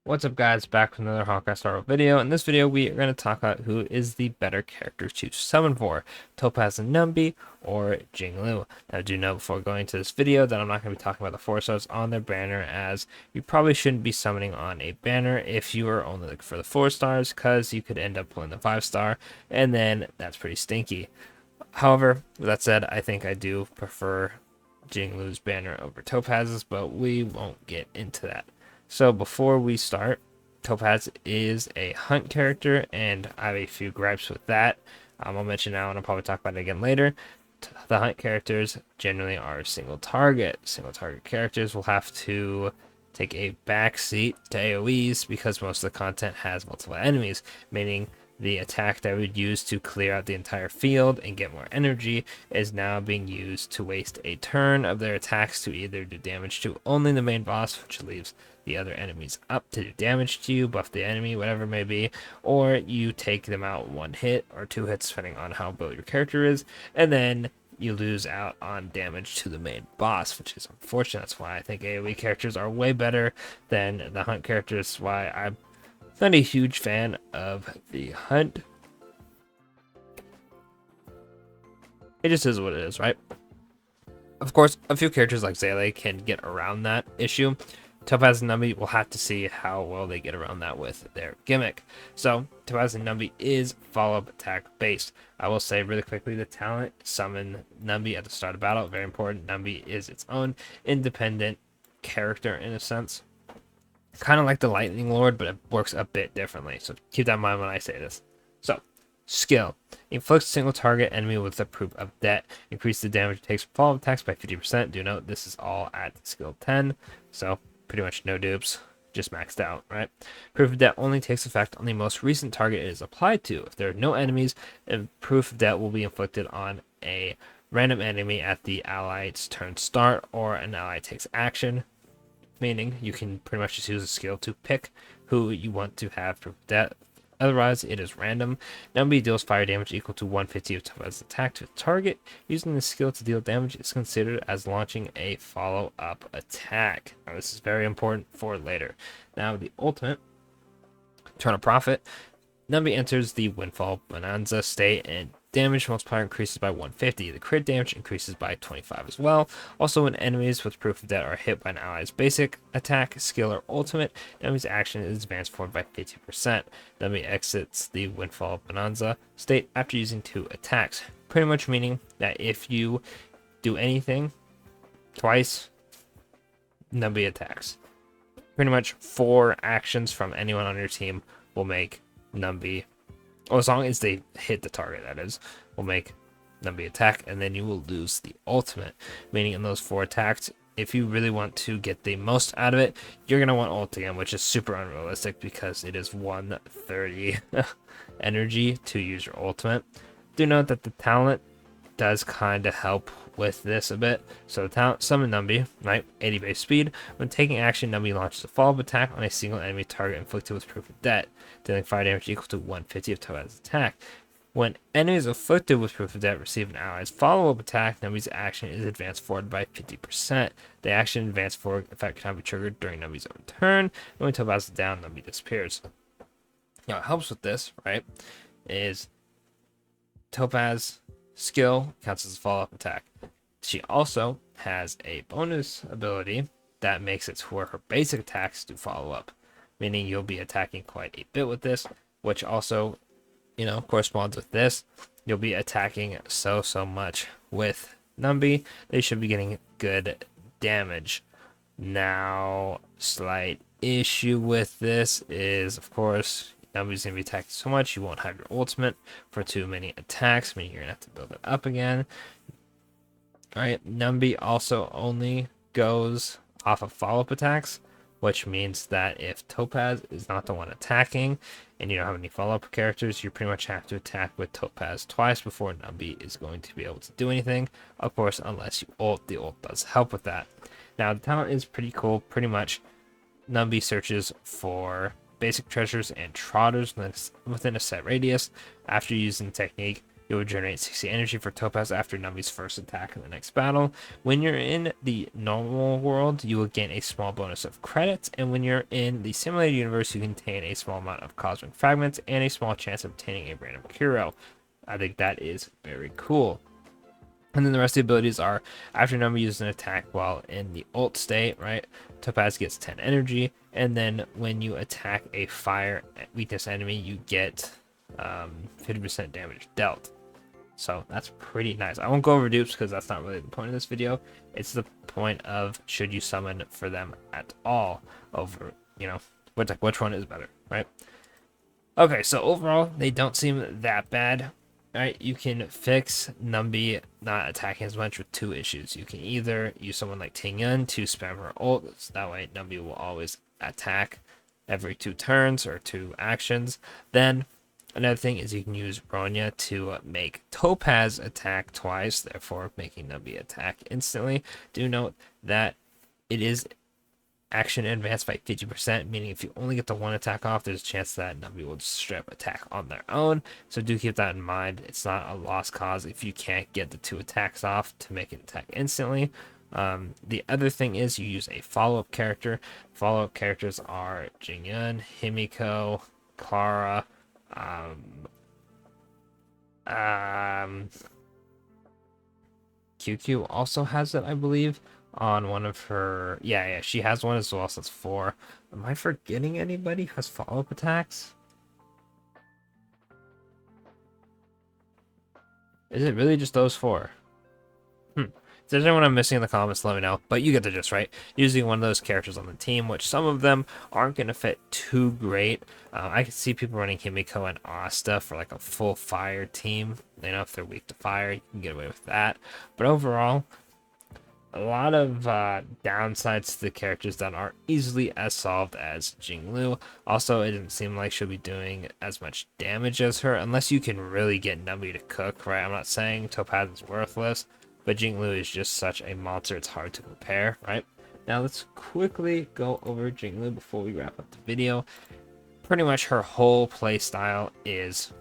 What's up, guys? Back with another Honkai Star video. In this video, we are going to talk about who is the better character to summon for, Topaz and Numby or Jinglu. Now, do know before going to this video that I'm not going to be talking about the 4 stars on their banner, as you probably shouldn't be summoning on a banner if you are only looking for the 4 stars, because you could end up pulling the 5 star, and then that's pretty stinky. However, with that said, I think I do prefer Jinglu's banner over Topaz's, but we won't get into that. So before we start, Topaz is a hunt character, and I have a few gripes with that. I'll mention now, and I'll probably talk about it again later. The hunt characters generally are single target. Single target characters will have to take a backseat to AoEs because most of the content has multiple enemies, meaning the attack that we would use to clear out the entire field and get more energy is now being used to waste a turn of their attacks to either do damage to only the main boss, which leaves the other enemies up to do damage to you, buff the enemy, whatever it may be, or you take them out one hit or 2 hits, depending on how built your character is, and then you lose out on damage to the main boss, which is unfortunate. That's why I think AoE characters are way better than the hunt characters. Why I'm not a huge fan of the hunt. It just is what it is, right? Of course, a few characters like Zele can get around that issue. Topaz and Numby will have to see how well they get around that with their gimmick. So, Topaz and Numby is follow-up attack based. I will say really quickly, the talent, summon Numby at the start of battle, very important. Numby is its own independent character in a sense. Kind of like the Lightning Lord, but it works a bit differently. So keep that in mind when I say this. So, skill. Inflicts single target enemy with the proof of debt. Increase the damage it takes from follow-up attacks by 50%. Do note this is all at skill 10. So, pretty much no dupes. Just maxed out, right? Proof of debt only takes effect on the most recent target it is applied to. If there are no enemies, then proof of debt will be inflicted on a random enemy at the ally's turn start, or an ally takes action. Meaning you can pretty much just use a skill to pick who you want to have proof of debt. Otherwise, it is random. Numby deals fire damage equal to 150 of Topaz's attack to the target. Using the skill to deal damage is considered as launching a follow-up attack. Now, this is very important for later. Now, the ultimate, Turn of Profit. Numby enters the Windfall Bonanza state, and damage multiplier increases by 150. The crit damage increases by 25 as well. Also, when enemies with proof of debt are hit by an ally's basic attack, skill, or ultimate, Numby's action is advanced forward by 50%. Numby exits the Windfall Bonanza state after using 2 attacks. Pretty much meaning that if you do anything twice, Numby attacks. Pretty much 4 actions from anyone on your team will make Numby, or as long as they hit the target, that is, will make Numby attack, and then you will lose the ultimate. Meaning in those 4 attacks, if you really want to get the most out of it, you're going to want ult again, which is super unrealistic because it is 130 energy to use your ultimate. Do note that the talent does kind of help with this a bit. So the talent, summon Numby, right? 80 base speed. When taking action, Numby launches a follow-up attack on a single enemy target inflicted with proof of debt, dealing fire damage equal to 150 of Topaz's attack. When enemies afflicted with proof of debt receive an ally's follow-up attack, Numby's action is advanced forward by 50%. The action advanced forward effect cannot be triggered during Numby's own turn. And when Topaz is down, Numby disappears. Now, it helps with this, right, is Topaz skill counts as a follow-up attack. She also has a bonus ability that makes it to where her basic attacks do follow up, meaning you'll be attacking quite a bit with this, which also, corresponds with this. You'll be attacking so much with Numby. They should be getting good damage. Now, slight issue with this is, of course, Numby's going to be attacking so much, you won't have your ultimate for too many attacks, meaning you're going to have to build it up again. Alright, Numby also only goes off of follow-up attacks, which means that if Topaz is not the one attacking, and you don't have any follow-up characters, you pretty much have to attack with Topaz twice before Numby is going to be able to do anything. Of course, unless you ult, the ult does help with that. Now, the talent is pretty cool. Pretty much, Numby searches for basic treasures and trotters within a set radius. After using the technique, You will generate 60 energy for Topaz after Numby's first attack in the next battle. When you're in the normal world, you will gain a small bonus of credits, and when you're in the simulated universe, you contain a small amount of cosmic fragments and a small chance of obtaining a random hero. I think that is very cool. And then the rest of the abilities are, after Numby uses an attack while in the ult state, right? Topaz gets 10 energy, and then when you attack a fire weakness enemy, you get 50% damage dealt. So that's pretty nice. I won't go over dupes because that's not really the point of this video. It's the point of should you summon for them at all over, which one is better, right? Okay, so overall, they don't seem that bad. Right, you can fix Numby not attacking as much with two issues. You can either use someone like Tingyun to spam her ult, so that way Numby will always attack every 2 turns or 2 actions. Then another thing is you can use Bronya to make Topaz attack twice, therefore making Numby attack instantly. Do note that it is action advanced by 50%, meaning if you only get the 1 attack off, there's a chance that Numby will just strip attack on their own. So do keep that in mind. It's not a lost cause if you can't get the 2 attacks off to make it attack instantly. The other thing is you use a follow-up character. Follow-up characters are Jingyun, Himiko, Clara, QQ also has it, I believe, on one of her. Yeah, she has one as well, so that's 4. Am I forgetting anybody who has follow-up attacks? Is it really just those 4? If there's anyone I'm missing in the comments, let me know. But you get the gist, right? Using one of those characters on the team, which some of them aren't going to fit too great. I can see people running Himiko and Asta for like a full fire team. If they're weak to fire, you can get away with that. But overall, a lot of downsides to the characters that aren't easily as solved as Jinglu. Also, it doesn't seem like she'll be doing as much damage as her, unless you can really get Numby to cook, right? I'm not saying Topaz is worthless, but Jinglu is just such a monster, it's hard to compare, right? Now let's quickly go over Jinglu before we wrap up the video. Pretty much her whole play style is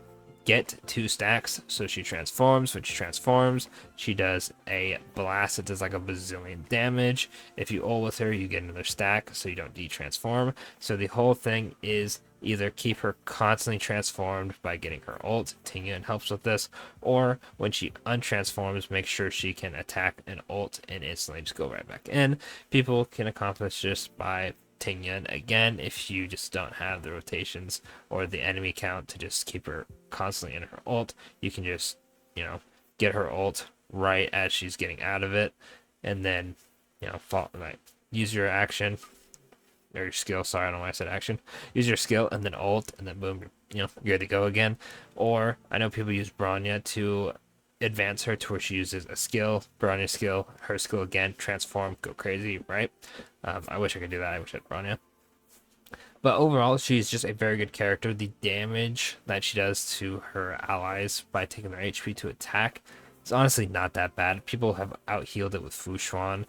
get 2 stacks, so she transforms. When she transforms, she does a blast that does like a bazillion damage. If you ult with her, you get another stack, so you don't de-transform. So the whole thing is either keep her constantly transformed by getting her ult, Tingyun helps with this, or when she untransforms, make sure she can attack an ult and instantly just go right back in. People can accomplish this by Tingyun again if you just don't have the rotations or the enemy count to just keep her constantly in her ult. You can just get her ult right as she's getting out of it, and then use your action or your skill. Sorry, I don't know why I said action. Use your skill and then ult, and then boom, you're good to go again. Or I know people use Bronya to advance her to where she uses a skill, Bronya skill, her skill again, transform, go crazy, right? I wish I could do that. I wish I had Bronya. But overall, she's just a very good character. The damage that she does to her allies by taking their HP to attack is honestly not that bad. People have out-healed it with Fu Xuan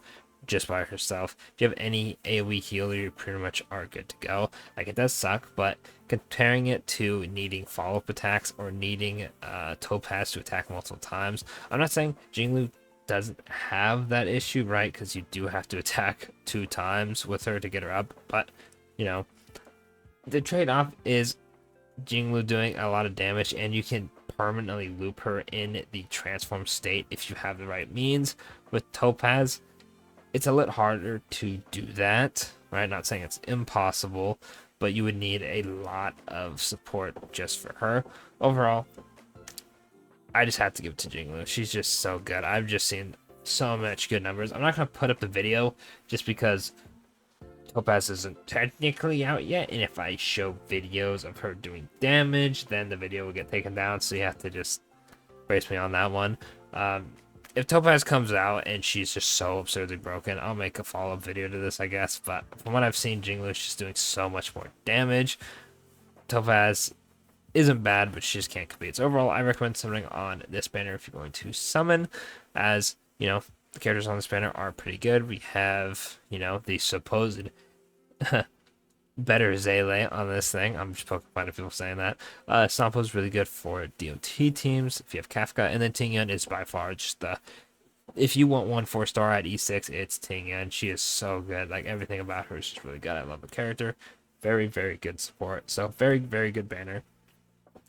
just by herself. If you have any AoE healer, you pretty much are good to go. Like, it does suck, but comparing it to needing follow-up attacks or needing Topaz to attack multiple times, I'm not saying Jinglu doesn't have that issue, right? Because you do have to attack 2 times with her to get her up, but the trade-off is Jinglu doing a lot of damage, and you can permanently loop her in the transform state if you have the right means. With Topaz, it's a little harder to do that, right? Not saying it's impossible, but you would need a lot of support just for her. Overall, I just have to give it to Jinglu. She's just so good. I've just seen so much good numbers. I'm not going to put up the video just because Topaz isn't technically out yet, and if I show videos of her doing damage, then the video will get taken down, so you have to just brace me on that one. If Topaz comes out and she's just so absurdly broken, I'll make a follow-up video to this, I guess, but from what I've seen, Jinglu is just doing so much more damage. Topaz isn't bad, but she just can't compete. So overall, I recommend summoning on this banner if you're going to summon, as, the characters on this banner are pretty good. We have, the supposed better Zele on this thing. I'm just poking fun at people saying that. Sampo is really good for DOT teams if you have Kafka, and then Tingyun is by far just the, if you want one 4-star at E6, it's Tingyun. She is so good. Like, everything about her is just really good. I love the character. Very, very good support. So very, very good banner.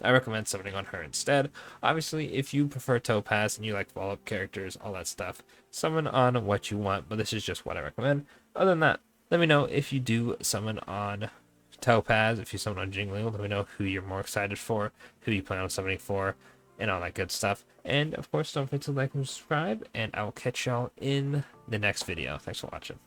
I recommend summoning on her instead. Obviously, if you prefer Topaz and you like follow-up characters, all that stuff, summon on what you want, but this is just what I recommend. Other than that, let me know if you do summon on Topaz, if you summon on Jingliu, let me know who you're more excited for, who you plan on summoning for, and all that good stuff. And of course, don't forget to like and subscribe, and I will catch y'all in the next video. Thanks for watching.